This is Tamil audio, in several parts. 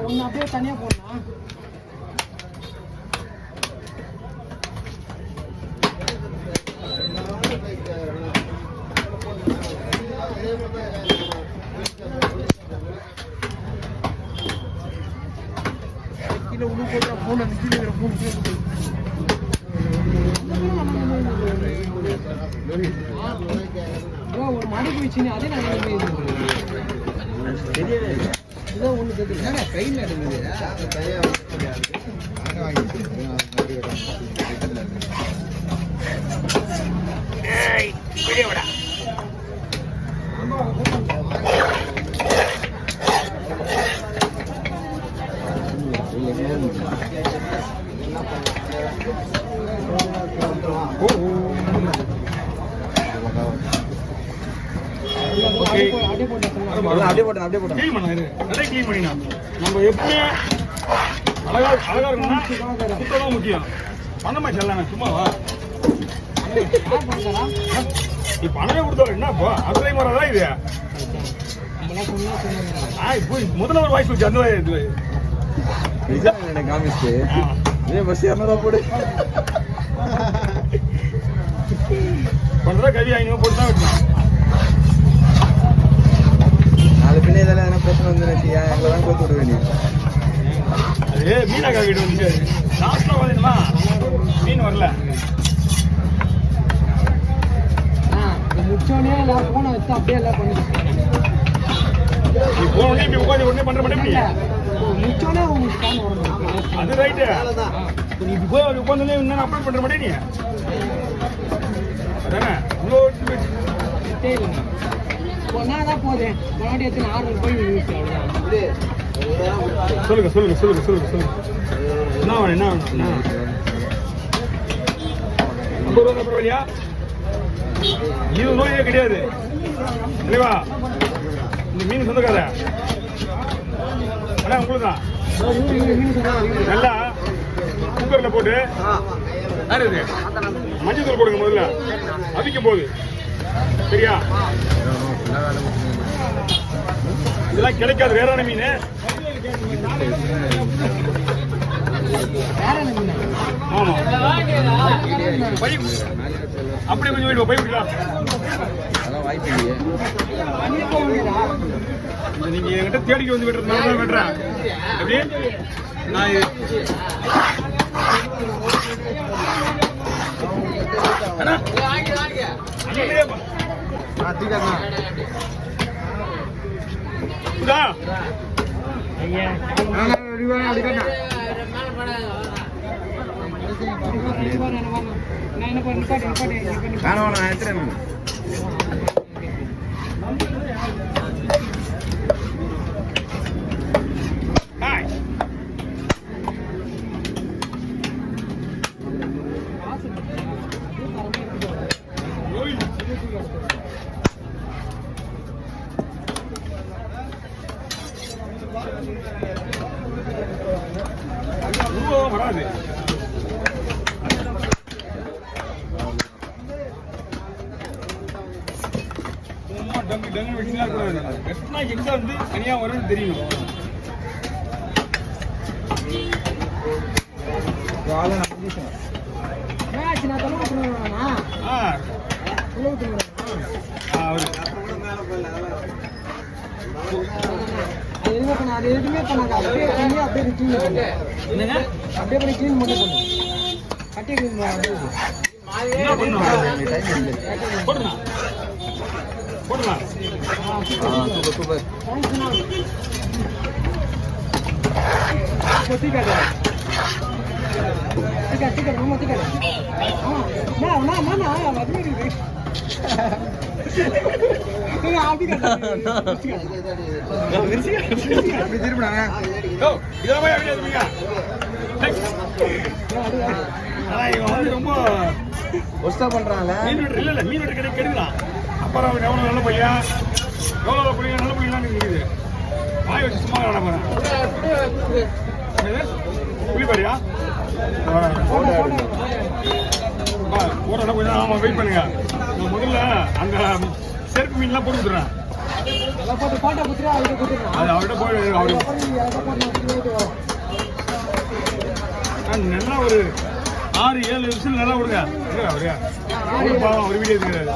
ஒன்று அப்படியே தனியாக போடலாம். கீழே ஒன்று போடுற ஃபோன் அந்த கீழே இருக்கிற ஃபோன் ஒரு மடிக்கு வச்சுன்னு அதே நாங்கள் தெரியவே இல்லை. இதான் ஒன்று தெரியுது கையில் எடுக்குது. அப்படியே போட்டேன் க்ளீன் பண்ண நிறைய க்ளீன் பண்ணினா நம்ம எப்பவுமே அழகா இருக்கணும்னா சுத்தம் முக்கியம். பணமா செல்லாம சும்மாவா நீ பணமே கொடுத்தவர என்னப்பா அசலை முறைதான் இது. முதல்ல ஒரு வாய்ப்பு வச்சு அந்த காமிச்சு பஸ் இரநூறுவா போடு பண்றதா கவி 500 போட்டு தான் வைக்கணும். நாலு பின்ன இதெல்லாம் எதனா பிரச்சனை வந்துருச்சு எங்களை தான் கோத்து விட வேண்டியது. அது மீனாக்கா கிட்ட வந்து லாஸ்ட்ல வந்துமா மீன் வரல முடிச்சோடனே எல்லாம் போனை வச்சு அப்படியே எல்லாம் பண்ணிட்டு நீ போனோடனே இப்படி உட்காந்து உடனே பண்ற மாட்டேன் முடிச்சோடனே உங்களுக்கு கான் வரணும். அது ரைட்டு. நீ இப்படி போய் உட்காந்துனே இன்னும் அப்லோட் பண்ற மாட்டே நீ அதானே இல்லைங்க ஒன்னா தான் போதேன் முன்னாடி எத்தனை 600 போய் சொல்லுங்க என்ன வேணும் 50 ரூபா பரவாயில்லையா? இது நோயே கிடையாது இல்லைவா? இந்த மீன் சொந்தக்கார அண்ணா உங்களுக்கு தான் நல்லா குக்கர்ல போட்டு மஞ்சள் தூள் போடுங்க முதல்ல அவிக்கும் போது சரியா? இதெல்லாம் கிடைக்காது வேறான மீன். ஆமா அப்படியே கொஞ்சம் வீடு போய் விடலாம். நீங்க என்கிட்ட தேடிக்கு வந்து விட்டுறதுனால விடுறேன். எப்படி நான் வராது. சும்மா டங்கு டங்கு வச்சுனா கூடாது. எத்தனை எங்க வந்து தனியா வரும்னு தெரியும். வாழை நம்பிச்சேன். மேட்ச் நான் தொலைவு பண்ணுவேனா? தொலைவு பண்ணுவேனா? அது எதுவுமே பண்ணாங்க. அப்படியே பண்ணி அப்படியே க்ளீன் பண்ணு. என்னங்க? அப்படியே பண்ணி க்ளீன் பண்ணி பண்ணு. கட்டி க்ளீன் பண்ணு. என்ன பண்ணுங்க? போடுங்க. போடுங்க. சூப்பர். கொத்திக்காத. டிக்கெட் ரொம்ப டிக்கெட். நான் வந்து ரொம்ப பண்றாங்க. மீன் கெடுக்கலாம். அப்புறம் எவ்வளவு நல்ல பையன் எவ்வளவு பிள்ளைங்க நல்ல பிள்ளைங்களாம் இருக்குது. வாய் வச்சு சும்மா விளாட போறேன். புளிப்பாரியா போற இடம் கொஞ்சம் ஆமா வெயிட் பண்ணுங்க. நான் முதல்ல அந்த செருப்பு மீன்லாம் போட்டு கொடுத்துறேன். எல்லாம் போட்டு பாட்டை குத்துரு அவர்கிட்ட குத்துருங்க. அது அவர்கிட்ட போய் அவரு அப்புறம் நீங்க எதை போட்டு வரும். நல்லா ஒரு 6-7 விசில் நல்லா விடுங்க. அவரு ஒரு வீடியோ எடுக்கிறாரு.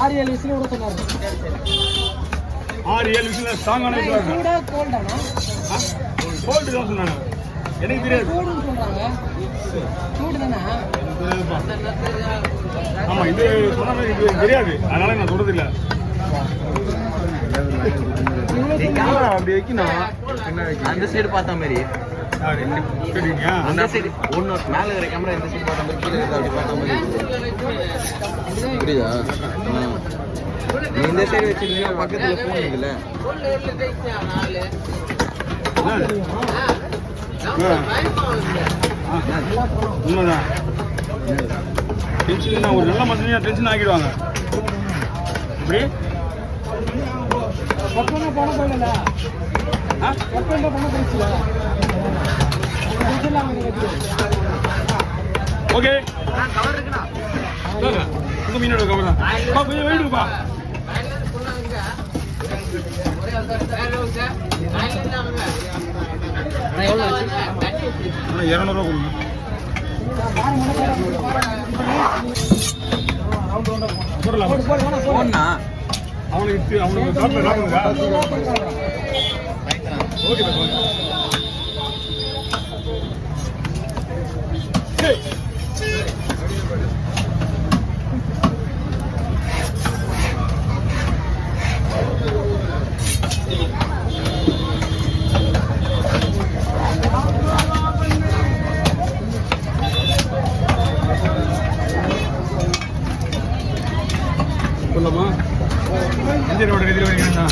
6-7 விசில் விட சொன்னாரு. 6-7 விசில் ஸ்ட்ராங்கான விசில் கூட கோல்டானா? கோல்டு தான் சொன்னாங்க. எனக்கு தெரியாது. சூடுன்னு சொல்றாங்க. சூடு தானே? ஆமா இது சொன்ன இது தெரியாது. அதனால நான் சொல்றது இல்ல. அப்படி வைக்கணும். அந்த சைடு பார்த்த மாதிரி அந்த சைடு ஒன்று மேலே இருக்கிற கேமரா இந்த சைடு பார்த்த மாதிரி கீழே இருக்கிறது அப்படி பார்த்த மாதிரி புரியுதா? நீ இந்த சைடு வச்சிருந்தீங்க பக்கத்தில் ஃபோன் இருக்குல்ல உண்மைதான். டென்ஷன் ஒரு நல்ல மனுஷனையா டென்ஷன் ஆக்கிடுவாங்க. இப்படி பக்கமே போன போயிடல. பக்கமே போன போயிடுச்சுல. ஓகே உங்க மீனோட கவர் தான். கொஞ்சம் வெயிட்டுப்பா. $200 கொடுங்க. ஃபோன்னா அவனுக்கு காட்டில் ராகுங்க. ஓகே சொல்லமா இந்தியனோட எதிரி வரீங்கன்னா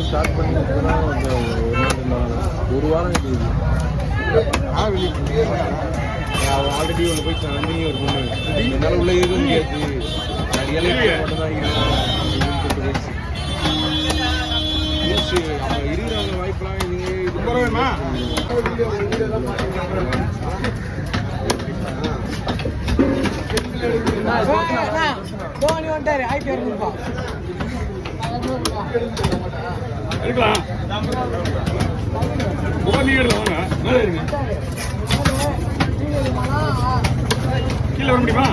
ஸ்டார்ட் பண்ணி ஒரு வாரம் இருக்குது. ஆல்ரெடி ஒன்று போய் தண்ணி ஒரு பொண்ணு என்னால் உள்ள இருக்க முடியாது. மட்டும்தான் அவங்க இருக்கிறவங்க வாய்ப்பெல்லாம் நீங்கள் இது பரவாயில்லைமா? தோனி வந்துட்டாரு. 1200 இருக்கலாம். நீங்க வாங்க மேலே இருங்க. கீழே வர முடியுமா?